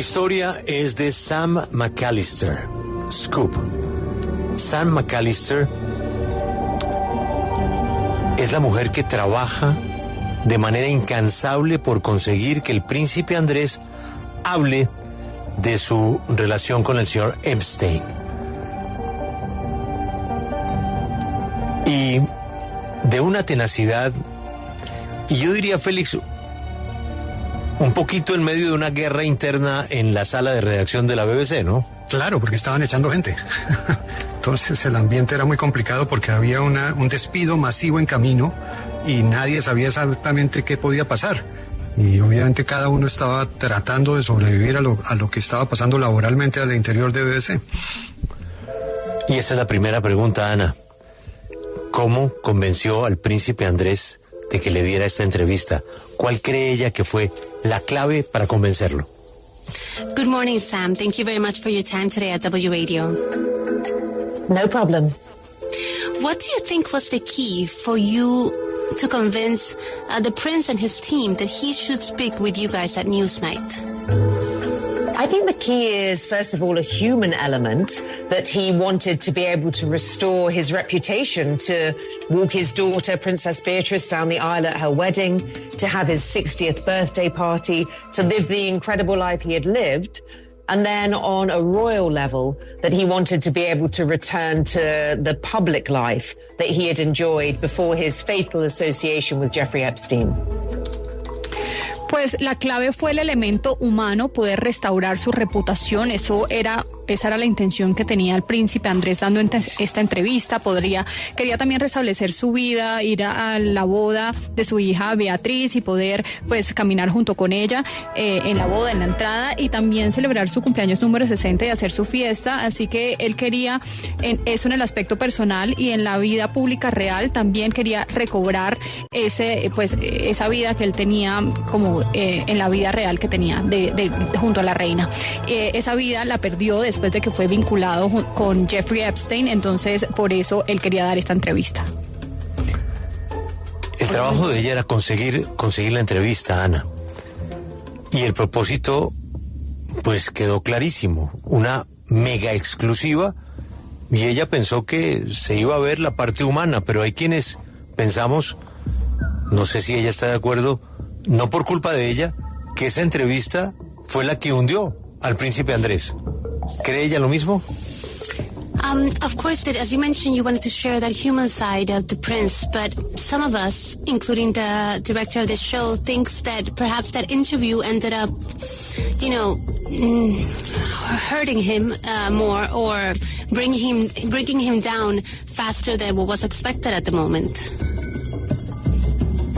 historia es de Sam McAllister, Scoop. Sam McAllister es la mujer que trabaja de manera incansable por conseguir que el príncipe Andrés hable de su relación con el señor Epstein. Y de una tenacidad, y yo diría, Félix, un poquito en medio de una guerra interna en la sala de redacción de la BBC, ¿no? Claro, porque estaban echando gente. Entonces el ambiente era muy complicado porque había un despido masivo en camino y nadie sabía exactamente qué podía pasar. Y obviamente cada uno estaba tratando de sobrevivir a lo que estaba pasando laboralmente al interior de BBC. Y esa es la primera pregunta, Ana. ¿Cómo convenció al príncipe Andrés de que le diera esta entrevista? ¿Cuál cree ella que fue la clave para convencerlo? Good morning, Sam. Thank you very much for your time today at W Radio. No problem. What do you think was the key for you to convince the prince and his team that he should speak with you guys at Newsnight? I think the key is, first of all, a human element, that he wanted to be able to restore his reputation, to walk his daughter, Princess Beatrice, down the aisle at her wedding, to have his 60th birthday party, to live the incredible life he had lived. And then on a royal level, that he wanted to be able to return to the public life that he had enjoyed before his fateful association with Jeffrey Epstein. Pues la clave fue el elemento humano, poder restaurar su reputación. Esa era la intención que tenía el príncipe Andrés dando esta entrevista. Quería también restablecer su vida, ir a la boda de su hija Beatriz y poder pues caminar junto con ella en la boda, en la entrada, y también celebrar su cumpleaños número 60 y hacer su fiesta. Así que él quería eso en el aspecto personal, y en la vida pública real también quería recobrar esa vida que él tenía como en la vida real que tenía junto a la reina. Esa vida la perdió después de que fue vinculado con Jeffrey Epstein, entonces por eso él quería dar esta entrevista. El trabajo de ella era conseguir la entrevista, Ana. Y el propósito, pues quedó clarísimo, una mega exclusiva, y ella pensó que se iba a ver la parte humana, pero hay quienes pensamos, no sé si ella está de acuerdo, no por culpa de ella, que esa entrevista fue la que hundió al príncipe Andrés. ¿Cree ella lo mismo? Of course, as you mentioned, you wanted to share that human side of the prince, but some of us, including the director of the show, thinks that perhaps that interview ended up, hurting him more, or bringing him down faster than what was expected at the moment.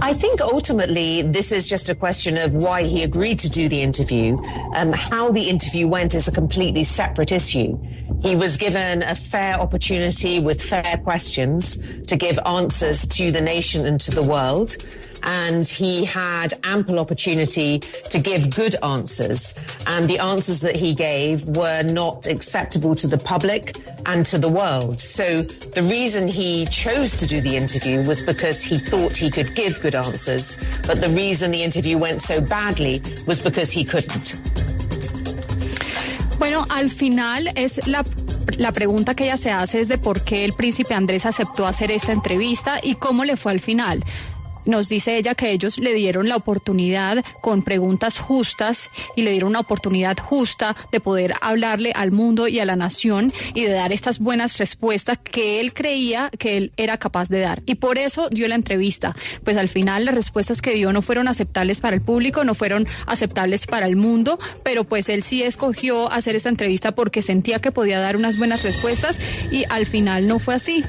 I think ultimately this is just a question of why he agreed to do the interview. How the interview went is a completely separate issue. He was given a fair opportunity with fair questions to give answers to the nation and to the world. And he had ample opportunity to give good answers. And the answers that he gave were not acceptable to the public and to the world. So the reason he chose to do the interview was because he thought he could give good answers. But the reason the interview went so badly was because he couldn't. Bueno, al final es la pregunta que ella se hace es de por qué el príncipe Andrés aceptó hacer esta entrevista y cómo le fue al final. Nos dice ella que ellos le dieron la oportunidad con preguntas justas y le dieron una oportunidad justa de poder hablarle al mundo y a la nación y de dar estas buenas respuestas que él creía que él era capaz de dar. Y por eso dio la entrevista. Pues al final las respuestas que dio no fueron aceptables para el público, no fueron aceptables para el mundo, pero pues él sí escogió hacer esta entrevista porque sentía que podía dar unas buenas respuestas y al final no fue así.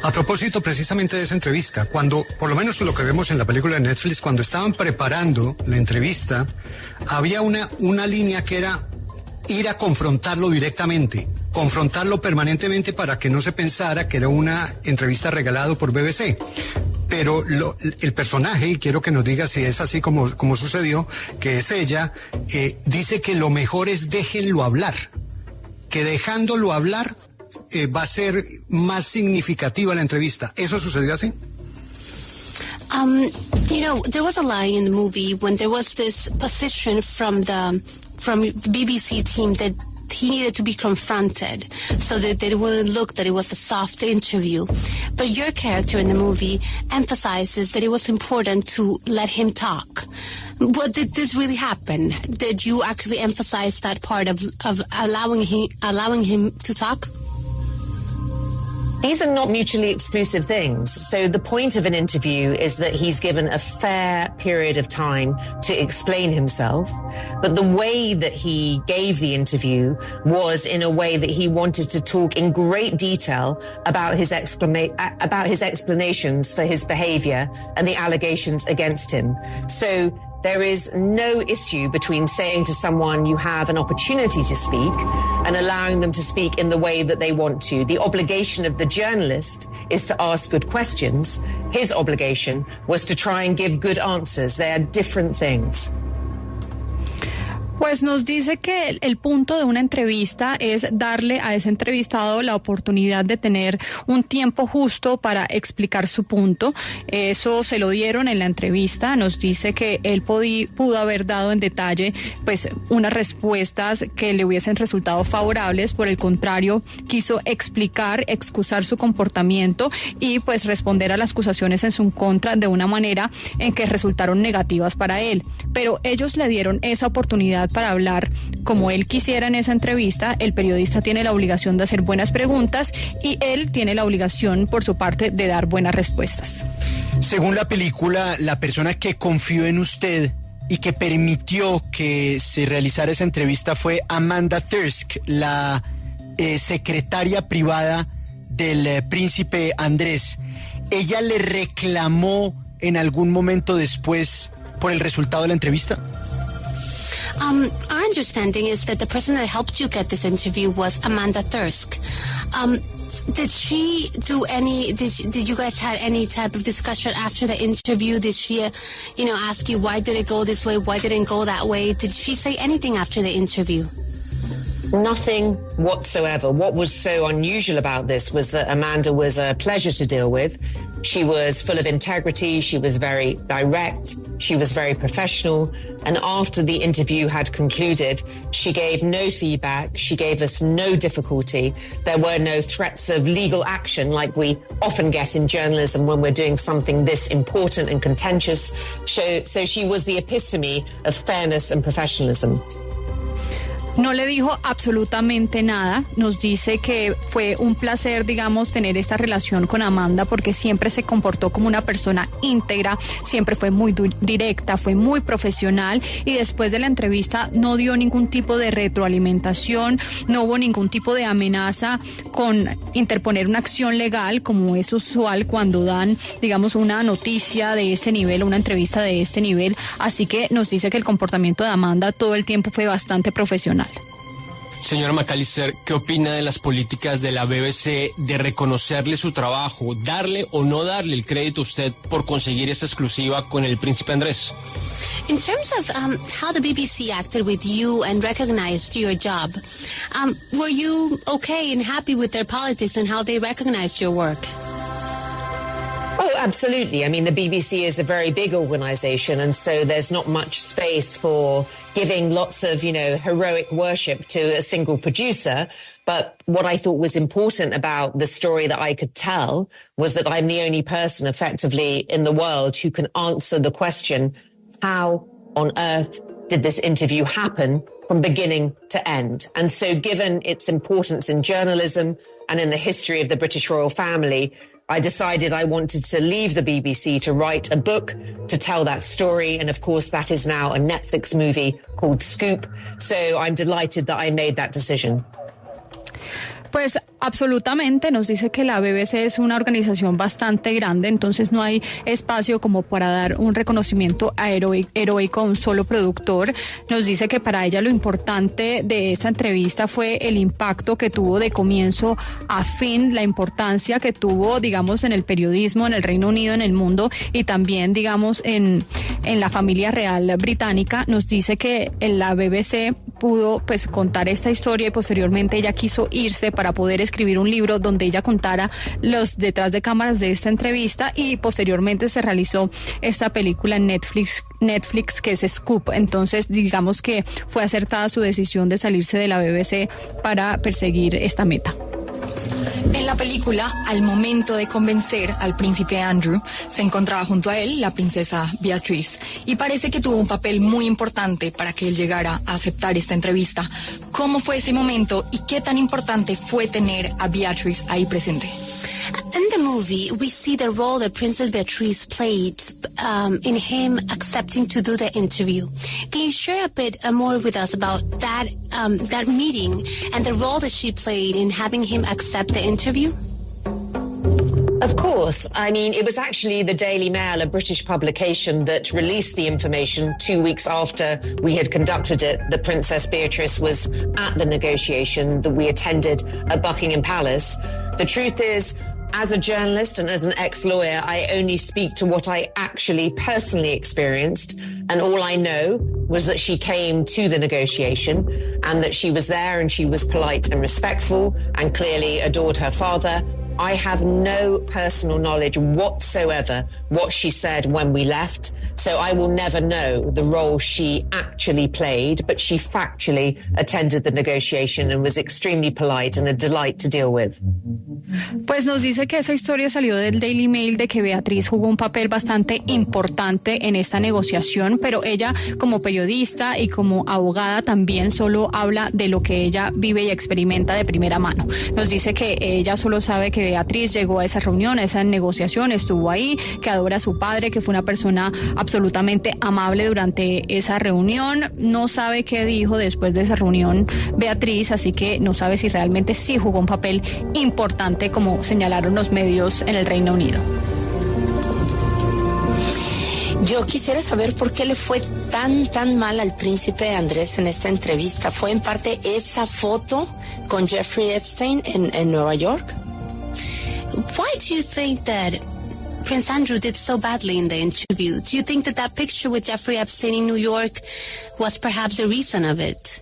A propósito precisamente de esa entrevista, cuando, por lo menos lo que vemos en la película de Netflix, cuando estaban preparando la entrevista, había una línea que era ir a confrontarlo directamente, confrontarlo permanentemente para que no se pensara que era una entrevista regalada por BBC. Pero el personaje, y quiero que nos diga si es así como sucedió, que es ella, dice que lo mejor es déjenlo hablar, que dejándolo hablar va a ser más significativa la entrevista. ¿Eso sucedió así? There was a line in the movie when there was this position from from the BBC team that he needed to be confronted so that they wouldn't look that it was a soft interview. But your character in the movie emphasizes that it was important to let him talk. What did this really happen? Did you actually emphasize that part of allowing him to talk? These are not mutually exclusive things. So the point of an interview is that he's given a fair period of time to explain himself. But the way that he gave the interview was in a way that he wanted to talk in great detail about his explanations for his behavior and the allegations against him. So there is no issue between saying to someone you have an opportunity to speak and allowing them to speak in the way that they want to. The obligation of the journalist is to ask good questions. His obligation was to try and give good answers. They are different things. Pues nos dice que el punto de una entrevista es darle a ese entrevistado la oportunidad de tener un tiempo justo para explicar su punto. Eso se lo dieron en la entrevista. Nos dice que él pudo haber dado en detalle pues unas respuestas que le hubiesen resultado favorables. Por el contrario, quiso excusar su comportamiento y pues responder a las acusaciones en su contra de una manera en que resultaron negativas para él. Pero ellos le dieron esa oportunidad para hablar como él quisiera en esa entrevista. El periodista tiene la obligación de hacer buenas preguntas y él tiene la obligación, por su parte, de dar buenas respuestas. Según la película, la persona que confió en usted y que permitió que se realizara esa entrevista fue Amanda Thirsk, la secretaria privada del príncipe Andrés. ¿Ella le reclamó en algún momento después por el resultado de la entrevista? Our understanding is that the person that helped you get this interview was Amanda Thirsk. Did she do did you guys had any type of discussion after the interview? Did she, ask you why did it go this way? Why didn't it go that way? Did she say anything after the interview? Nothing whatsoever. What was so unusual about this was that Amanda was a pleasure to deal with. She was full of integrity. She was very direct. She was very professional. And after the interview had concluded, she gave no feedback. She gave us no difficulty. There were no threats of legal action like we often get in journalism when we're doing something this important and contentious. So she was the epitome of fairness and professionalism. No le dijo absolutamente nada. Nos dice que fue un placer, tener esta relación con Amanda porque siempre se comportó como una persona íntegra, siempre fue muy directa, fue muy profesional y después de la entrevista no dio ningún tipo de retroalimentación, no hubo ningún tipo de amenaza con interponer una acción legal como es usual cuando dan, una noticia de este nivel, una entrevista de este nivel. Así que nos dice que el comportamiento de Amanda todo el tiempo fue bastante profesional. Señora McAllister, ¿qué opina de las políticas de la BBC de reconocerle su trabajo, darle o no darle el crédito a usted por conseguir esa exclusiva con el príncipe Andrés? In terms of how the BBC acted with you and recognized your job, were you okay and happy with their politics and how they recognized your work? Oh, absolutely. I mean, the BBC is a very big organization, and so there's not much space for giving lots of, heroic worship to a single producer. But what I thought was important about the story that I could tell was that I'm the only person effectively in the world who can answer the question, how on earth did this interview happen from beginning to end? And so given its importance in journalism and in the history of the British royal family, I decided I wanted to leave the BBC to write a book to tell that story. And of course, that is now a Netflix movie called Scoop. So I'm delighted that I made that decision. Pues absolutamente, nos dice que la BBC es una organización bastante grande, entonces no hay espacio como para dar un reconocimiento heroico a un solo productor. Nos dice que para ella lo importante de esta entrevista fue el impacto que tuvo de comienzo a fin, la importancia que tuvo, en el periodismo, en el Reino Unido, en el mundo y también, en la familia real británica. Nos dice que en la BBC pudo pues contar esta historia y posteriormente ella quiso irse para poder escribir un libro donde ella contara los detrás de cámaras de esta entrevista, y posteriormente se realizó esta película en Netflix que es Scoop. Entonces digamos que fue acertada su decisión de salirse de la BBC para perseguir esta meta. En la película, al momento de convencer al príncipe Andrew, se encontraba junto a él la princesa Beatriz, y parece que tuvo un papel muy importante para que él llegara a aceptar esta entrevista. ¿Cómo fue ese momento y qué tan importante fue tener a Beatriz ahí presente? In the movie, we see the role that Princess Beatrice played in him accepting to do the interview. Can you share a bit more with us about that meeting and the role that she played in having him accept the interview? Of course. I mean, it was actually the Daily Mail, a British publication, that released the information 2 weeks after we had conducted it, that Princess Beatrice was at the negotiation that we attended at Buckingham Palace. The truth is, as a journalist and as an ex-lawyer, I only speak to what I actually personally experienced. And all I know was that she came to the negotiation and that she was there and she was polite and respectful and clearly adored her father. I have no personal knowledge whatsoever what she said when we left, so I will never know the role she actually played, but she factually attended the negotiation and was extremely polite and a delight to deal with. Pues nos dice que esa historia salió del Daily Mail, de que Beatriz jugó un papel bastante importante en esta negociación, pero ella como periodista y como abogada también solo habla de lo que ella vive y experimenta de primera mano. Nos dice que ella solo sabe que Beatriz llegó a esa reunión, a esa negociación, estuvo ahí, que adora a su padre, que fue una persona absolutamente amable durante esa reunión. No sabe qué dijo después de esa reunión Beatriz, así que no sabe si realmente sí jugó un papel importante, como señalaron los medios en el Reino Unido. Yo quisiera saber por qué le fue tan mal al príncipe Andrés en esta entrevista. ¿Fue en parte esa foto con Jeffrey Epstein en Nueva York? Why do you think that Prince Andrew did so badly in the interview? Do you think that picture with Jeffrey Epstein in New York was perhaps the reason of it?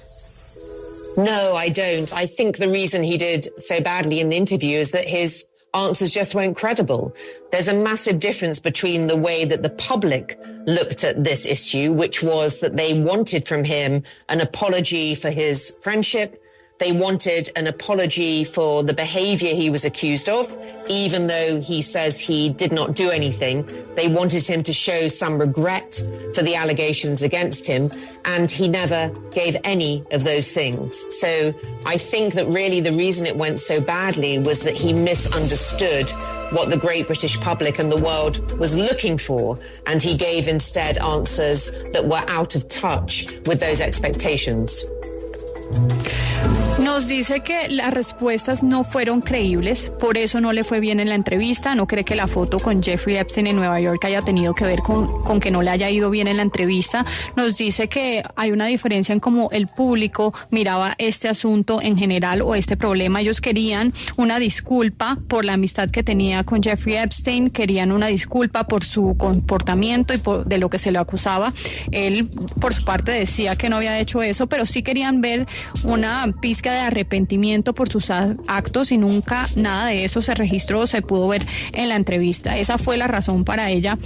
No, I don't. I think the reason he did so badly in the interview is that his answers just weren't credible. There's a massive difference between the way that the public looked at this issue, which was that they wanted from him an apology for his friendship. They wanted an apology for the behavior he was accused of, even though he says he did not do anything. They wanted him to show some regret for the allegations against him, and he never gave any of those things. So I think that really the reason it went so badly was that he misunderstood what the great British public and the world was looking for, and he gave instead answers that were out of touch with those expectations. Nos dice que las respuestas no fueron creíbles, por eso no le fue bien en la entrevista. No cree que la foto con Jeffrey Epstein en Nueva York haya tenido que ver con que no le haya ido bien en la entrevista. Nos dice que hay una diferencia en cómo el público miraba este asunto en general o este problema. Ellos querían una disculpa por la amistad que tenía con Jeffrey Epstein, querían una disculpa por su comportamiento y de lo que se le acusaba. Él, por su parte, decía que no había hecho eso, pero sí querían ver una pizca de arrepentimiento por sus actos, y nunca nada de eso se registró, se pudo ver en la entrevista. Esa fue la razón para ella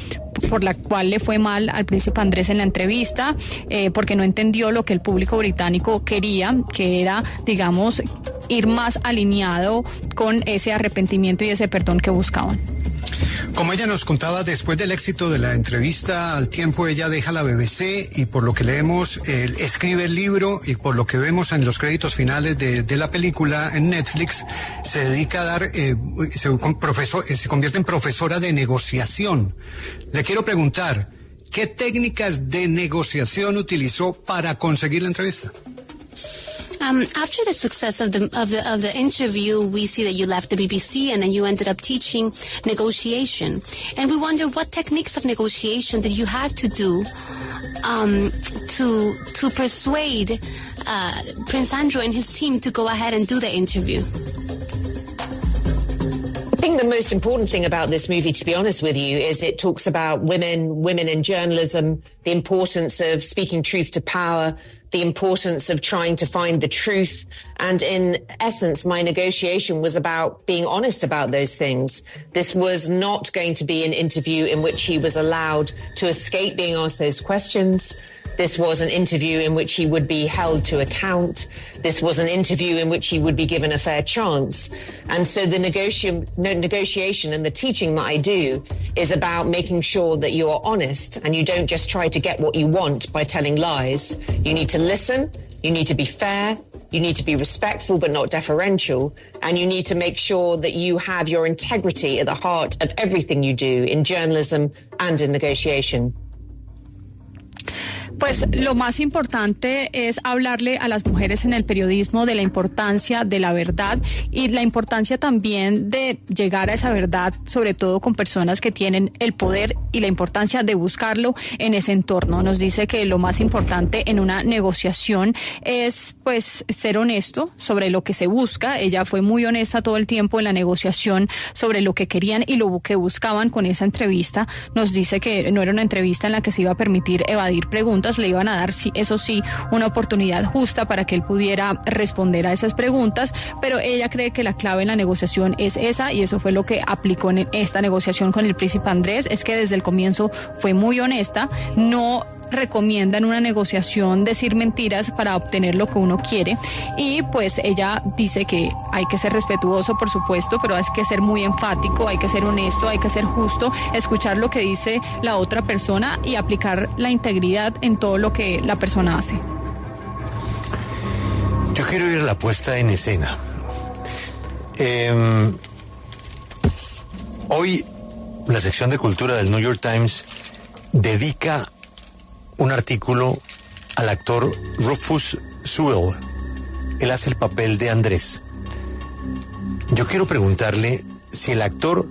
por la cual le fue mal al príncipe Andrés en la entrevista, porque no entendió lo que el público británico quería, que era, digamos, ir más alineado con ese arrepentimiento y ese perdón que buscaban. Como ella nos contaba, después del éxito de la entrevista, al tiempo ella deja la BBC y por lo que leemos, escribe el libro, y por lo que vemos en los créditos finales de la película en Netflix, se dedica a dar, se convierte en profesora de negociación. Le quiero preguntar, ¿qué técnicas de negociación utilizó para conseguir la entrevista? After the success of the interview, we see that you left the BBC and then you ended up teaching negotiation. And we wonder what techniques of negotiation did you have to do to persuade Prince Andrew and his team to go ahead and do the interview? I think the most important thing about this movie, to be honest with you, is it talks about women in journalism, the importance of speaking truth to power, the importance of trying to find the truth. And in essence, my negotiation was about being honest about those things. This was not going to be an interview in which he was allowed to escape being asked those questions. This was an interview in which he would be held to account. This was an interview in which he would be given a fair chance. And so the negotiation and the teaching that I do is about making sure that you are honest and you don't just try to get what you want by telling lies. You need to listen. You need to be fair. You need to be respectful but not deferential. And you need to make sure that you have your integrity at the heart of everything you do in journalism and in negotiation. Pues lo más importante es hablarle a las mujeres en el periodismo de la importancia de la verdad y la importancia también de llegar a esa verdad, sobre todo con personas que tienen el poder y la importancia de buscarlo en ese entorno. Nos dice que lo más importante en una negociación es pues ser honesto sobre lo que se busca. Ella fue muy honesta todo el tiempo en la negociación sobre lo que querían y lo que buscaban con esa entrevista. Nos dice que no era una entrevista en la que se iba a permitir evadir preguntas, le iban a dar, eso sí, una oportunidad justa para que él pudiera responder a esas preguntas, pero ella cree que la clave en la negociación es esa y eso fue lo que aplicó en esta negociación con el príncipe Andrés, es que desde el comienzo fue muy honesta, no recomienda en una negociación decir mentiras para obtener lo que uno quiere y pues ella dice que hay que ser respetuoso, por supuesto, pero hay que ser muy enfático, hay que ser honesto, hay que ser justo, escuchar lo que dice la otra persona y aplicar la integridad en todo lo que la persona hace. Yo quiero ir a la puesta en escena. Hoy la sección de cultura del New York Times dedica un artículo al actor Rufus Sewell. Él hace el papel de Andrés. Yo quiero preguntarle si el actor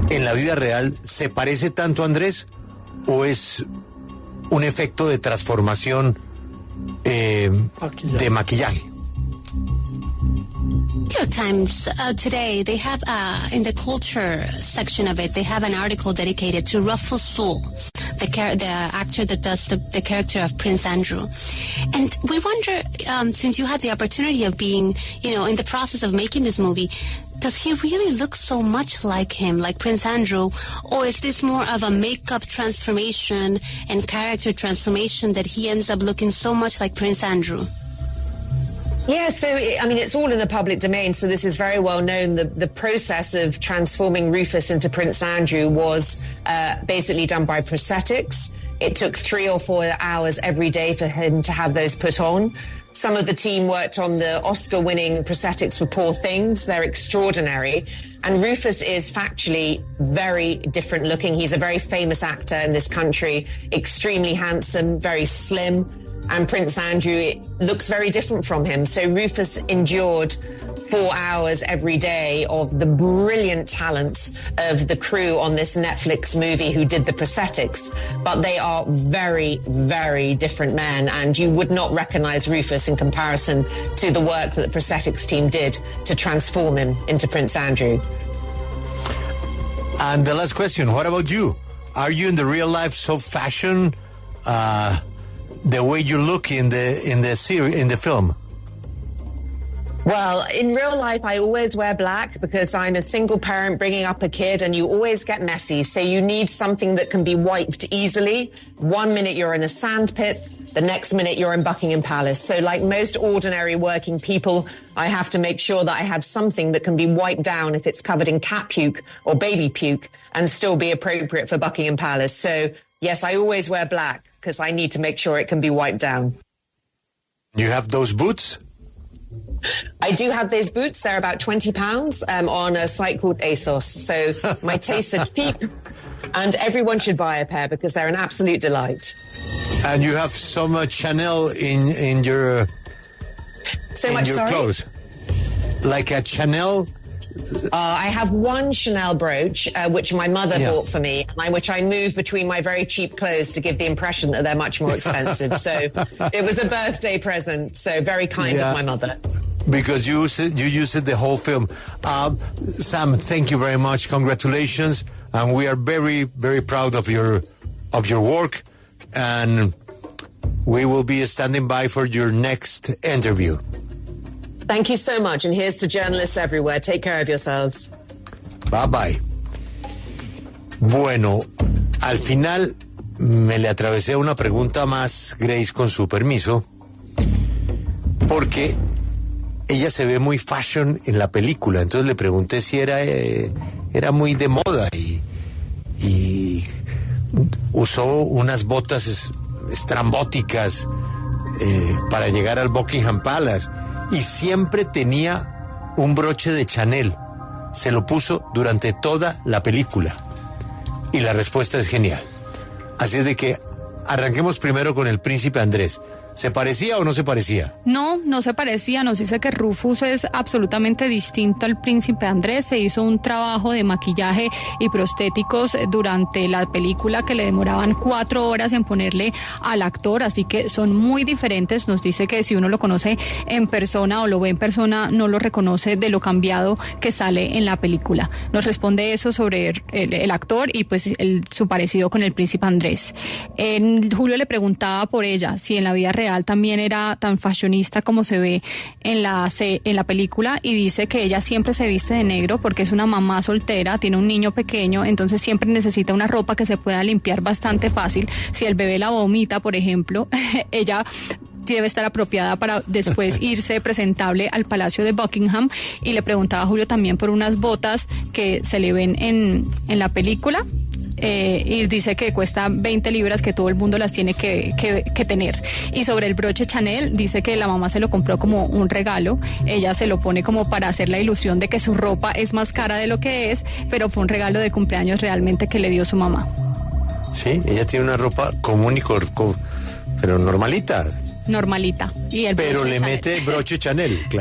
en la vida real se parece tanto a Andrés o es un efecto de transformación de maquillaje. New York Times today, they have in the culture section of it, they have an article dedicated to Rufus Sewell, the actor that does the character of Prince Andrew. And we wonder, since you had the opportunity of being, in the process of making this movie, does he really look so much like him, like Prince Andrew, or is this more of a makeup transformation and character transformation that he ends up looking so much like Prince Andrew? Yeah, so, it's all in the public domain, so this is very well known. The process of transforming Rufus into Prince Andrew was basically done by prosthetics. It took 3 or 4 hours every day for him to have those put on. Some of the team worked on the Oscar-winning prosthetics for Poor Things. They're extraordinary. And Rufus is factually very different looking. He's a very famous actor in this country, extremely handsome, very slim. And Prince Andrew looks very different from him. So Rufus endured 4 hours every day of the brilliant talents of the crew on this Netflix movie who did the prosthetics. But they are very, very different men. And you would not recognize Rufus in comparison to the work that the prosthetics team did to transform him into Prince Andrew. And the last question, what about you? Are you in the real life so fashion, the way you look in the series, in the film? Well, in real life, I always wear black because I'm a single parent bringing up a kid and you always get messy. So you need something that can be wiped easily. 1 minute you're in a sand pit, the next minute you're in Buckingham Palace. So like most ordinary working people, I have to make sure that I have something that can be wiped down if it's covered in cat puke or baby puke and still be appropriate for Buckingham Palace. So yes, I always wear black because I need to make sure it can be wiped down. You have those boots? I do have those boots. They're about £20 on a site called ASOS. So my tastes are cheap and everyone should buy a pair because they're an absolute delight. And you have some Chanel in your clothes? Like a Chanel? I have one Chanel brooch, which my mother bought for me, which I move between my very cheap clothes to give the impression that they're much more expensive. So it was a birthday present, so very kind of my mother. Because you use it the whole film. Sam, thank you very much. Congratulations. And we are very, very proud of your work. And We will be standing by for your next interview. Thank you so much. And here's to journalists everywhere. Take care of yourselves. Bye bye. Bueno, al final me le atravesé una pregunta más, Grace, con su permiso, porque ella se ve muy fashion en la película. Entonces le pregunté si era muy de moda y usó unas botas estrambóticas para llegar al Buckingham Palace y siempre tenía un broche de Chanel. Se lo puso durante toda la película y la respuesta es genial. Así es de que arranquemos primero con el príncipe Andrés. ¿Se parecía o no se parecía? No, no se parecía. Nos dice que Rufus es absolutamente distinto al príncipe Andrés. Se hizo un trabajo de maquillaje y prostéticos durante la película que le demoraban 4 horas en ponerle al actor, así que son muy diferentes. Nos dice que si uno lo conoce en persona o lo ve en persona, no lo reconoce de lo cambiado que sale en la película. Nos responde eso sobre el actor y pues su parecido con el príncipe Andrés. Julio le preguntaba por ella, si en la vida real también era tan fashionista como se ve en la película, y dice que ella siempre se viste de negro porque es una mamá soltera, tiene un niño pequeño, entonces siempre necesita una ropa que se pueda limpiar bastante fácil. Si el bebé la vomita, por ejemplo, ella debe estar apropiada para después irse presentable al Palacio de Buckingham. Y le preguntaba a Julio también por unas botas que se le ven en la película. Y dice que cuesta 20 libras, que todo el mundo las tiene que tener. Y sobre el broche Chanel, dice que la mamá se lo compró como un regalo. Ella se lo pone como para hacer la ilusión de que su ropa es más cara de lo que es, pero fue un regalo de cumpleaños realmente que le dio su mamá. Sí, ella tiene una ropa común y pero normalita. Normalita. Y el pero le Chanel. mete broche Chanel, claro.